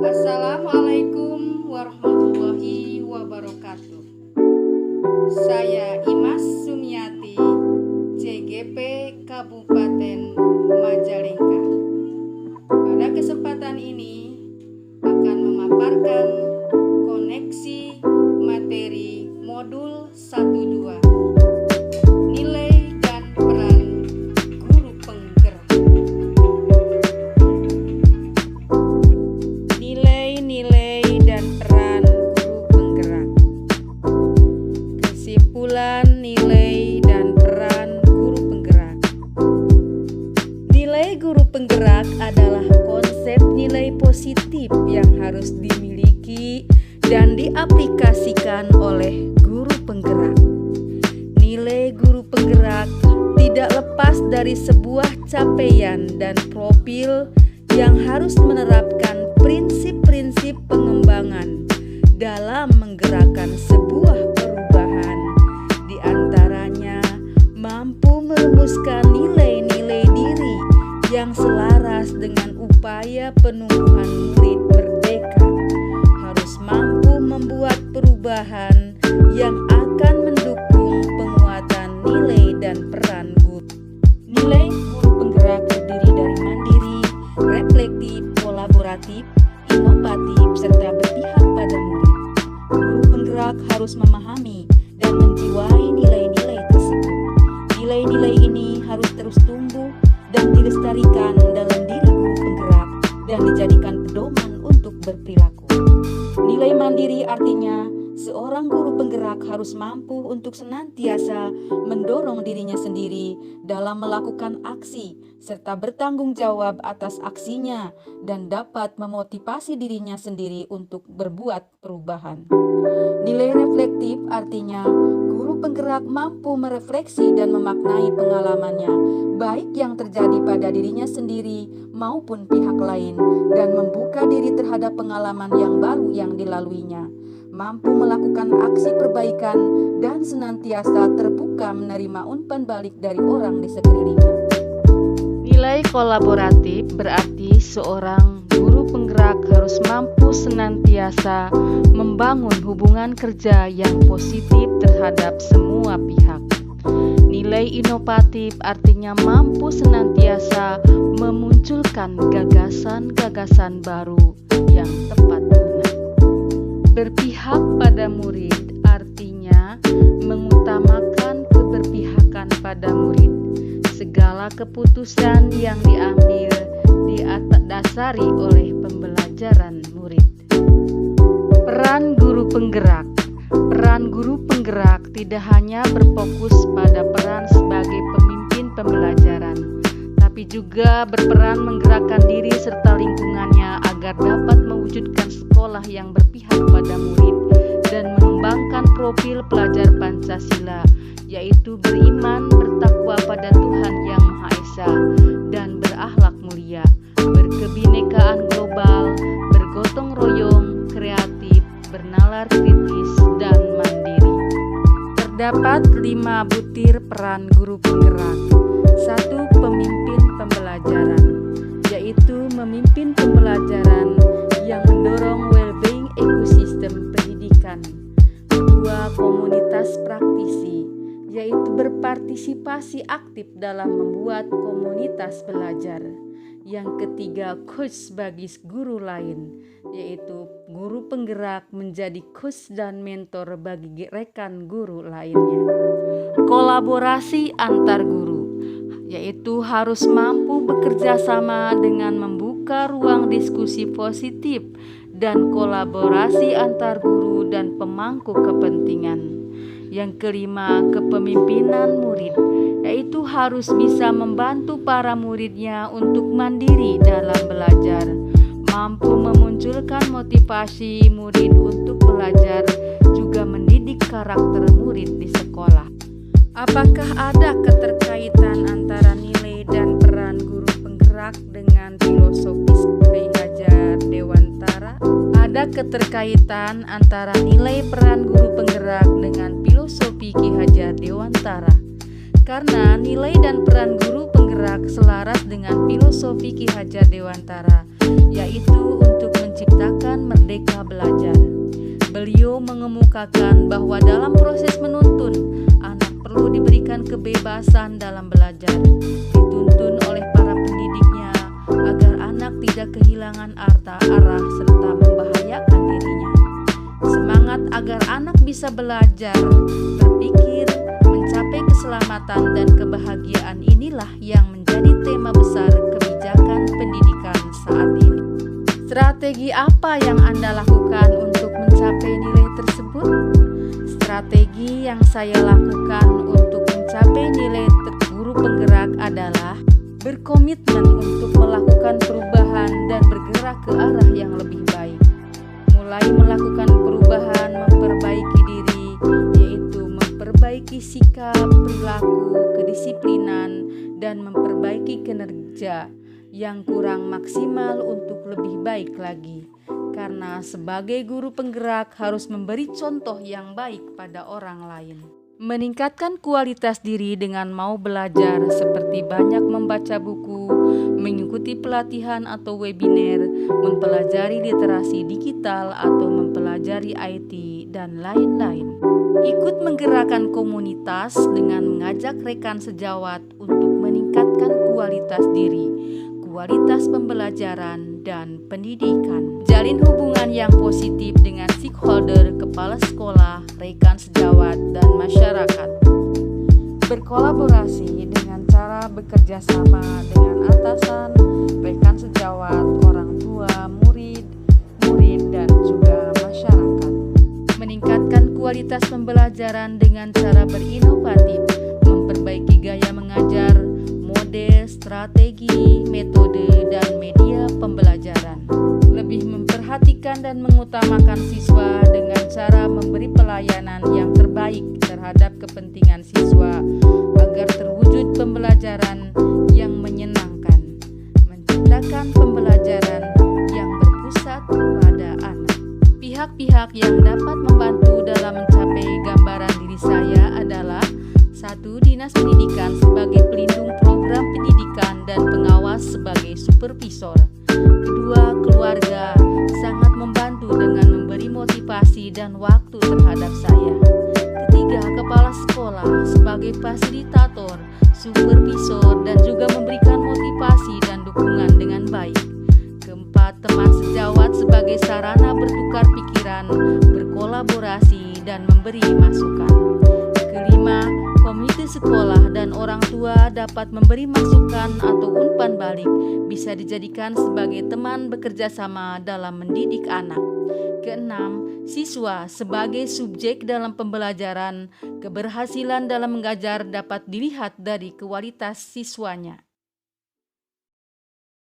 Assalamualaikum warahmatullahi wabarakatuh. Saya Imas Sumiati, CGP Kabupaten Majalengka. Pada kesempatan ini akan memaparkan koneksi materi modul 1-2. Nilai dan peran guru penggerak. Nilai dan peran guru penggerak. Kesimpulan nilai dan peran guru penggerak. Nilai guru penggerak adalah konsep nilai positif yang harus dimiliki dan diaplikasikan oleh guru penggerak. Nilai guru penggerak tidak lepas dari sebuah capaian dan profil yang harus menerapkan prinsip-prinsip pengembangan dalam menggerakkan sebuah perubahan. Di antaranya, mampu merumuskan nilai-nilai diri yang selaras dengan upaya penumbuhan murid merdeka, harus mampu membuat perubahan yang akan mendukung penguatan nilai dan peran guru. Nilai guru penggerak terdiri dari mandiri, reflektif, kolaboratif, inovatif, serta berpihak pada murid. Guru penggerak harus memahami dan menjiwai nilai-nilai tersebut. Nilai-nilai ini harus terus tumbuh dan dilestarikan dalam diri guru penggerak dan dijadikan pedoman untuk berperilaku. Nilai mandiri artinya seorang guru penggerak harus mampu untuk senantiasa mendorong dirinya sendiri dalam melakukan aksi serta bertanggung jawab atas aksinya dan dapat memotivasi dirinya sendiri untuk berbuat perubahan. Nilai reflektif artinya guru penggerak mampu merefleksi dan memaknai pengalamannya, baik yang terjadi pada dirinya sendiri maupun pihak lain, dan membuka diri terhadap pengalaman yang baru yang dilaluinya. Mampu melakukan aksi perbaikan dan senantiasa terbuka menerima umpan balik dari orang di sekelilingnya. Nilai kolaboratif berarti seorang guru penggerak harus mampu senantiasa membangun hubungan kerja yang positif terhadap semua pihak. Nilai inovatif artinya mampu senantiasa memunculkan gagasan-gagasan baru yang tepat guna. Berpihak pada murid artinya mengutamakan keberpihakan pada murid. Segala keputusan yang diambil didasari oleh pembelajaran murid. Peran guru penggerak. Peran guru penggerak tidak hanya berfokus pada peran sebagai pemimpin pembelajaran, tapi juga berperan menggerakkan diri serta lingkungannya agar dapat mewujudkan sekolah yang berpihak pada murid dan mengembangkan profil pelajar Pancasila, yaitu beriman, bertakwa pada Tuhan Yang Maha Esa, dan berakhlak mulia, berkebinekaan global, bergotong royong, kreatif, bernalar kritis, dan mandiri. Terdapat 5 butir peran guru penggerak. 1. Pemimpin pembelajaran, yaitu memimpin pembelajaran yang mendorong well-being ekosistem pendidikan. 2. Komunitas praktisi, yaitu berpartisipasi aktif dalam membuat komunitas belajar. Yang ketiga, coach bagi guru lain, yaitu guru penggerak menjadi coach dan mentor bagi rekan guru lainnya. Kolaborasi antar guru, yaitu harus mampu bekerja sama dengan membuka ruang diskusi positif dan kolaborasi antar guru dan pemangku kepentingan. Yang kelima, kepemimpinan murid, yaitu harus bisa membantu para muridnya untuk mandiri dalam belajar, mampu memunculkan motivasi murid untuk belajar, juga mendidik karakter murid di sekolah. Apakah ada keterkaitan antara nilai dan peran guru penggerak dengan filosofis Ki Hajar Dewantara? Ada keterkaitan antara nilai peran guru penggerak dengan filosofi Ki Hajar Dewantara. Karena nilai dan peran guru penggerak selaras dengan filosofi Ki Hajar Dewantara, yaitu untuk menciptakan mengemukakan bahwa dalam proses menuntun, anak perlu diberikan kebebasan dalam belajar, dituntun oleh para pendidiknya agar anak tidak kehilangan arah serta membahayakan dirinya. Semangat agar anak bisa belajar, berpikir, mencapai keselamatan dan kebahagiaan inilah yang menjadi tema besar kebijakan pendidikan saat ini. Strategi apa yang Anda lakukan untuk mencapai nilai tersebut? Strategi yang saya lakukan untuk mencapai nilai guru penggerak adalah berkomitmen untuk melakukan perubahan dan bergerak ke arah yang lebih baik. Mulai melakukan perubahan, memperbaiki diri, yaitu memperbaiki sikap, perilaku, kedisiplinan, dan memperbaiki kinerja yang kurang maksimal untuk lebih baik lagi. Karena sebagai guru penggerak harus memberi contoh yang baik pada orang lain. Meningkatkan kualitas diri dengan mau belajar seperti banyak membaca buku, mengikuti pelatihan atau webinar, mempelajari literasi digital atau mempelajari IT, dan lain-lain. Ikut menggerakkan komunitas dengan mengajak rekan sejawat untuk meningkatkan kualitas diri, kualitas pembelajaran, dan pendidikan. Jalin hubungan yang positif dengan stakeholder, kepala sekolah, rekan sejawat, dan masyarakat. Berkolaborasi dengan cara bekerja sama dengan atasan, rekan sejawat, orang tua, murid, dan juga masyarakat. Meningkatkan kualitas pembelajaran dengan cara berinovatif, memperbaiki gaya mengajar, model, strategi, metode, dan media pembelajaran. Lebih memperhatikan dan mengutamakan siswa dengan cara memberi pelayanan yang terbaik terhadap kepentingan siswa agar terwujud pembelajaran yang menyenangkan. Menciptakan pembelajaran yang berpusat pada anak. Pihak-pihak yang dapat membantu dalam mencapai gambaran diri saya adalah: 1. Dinas Pendidikan sebagai pelindung program pendidikan dan pengawas sebagai supervisor. 2. Keluarga sangat membantu dengan memberi motivasi dan waktu terhadap saya. 3. Kepala sekolah sebagai fasilitator, supervisor, dan juga memberikan motivasi dan dukungan dengan baik. 4. Teman sejawat sebagai sarana bertukar pikiran, berkolaborasi, dan memberi masukan. 5. Komite sekolah dan orang tua dapat memberi masukan atau umpan balik, bisa dijadikan sebagai teman bekerja sama dalam mendidik anak. 6. Siswa sebagai subjek dalam pembelajaran, keberhasilan dalam mengajar dapat dilihat dari kualitas siswanya.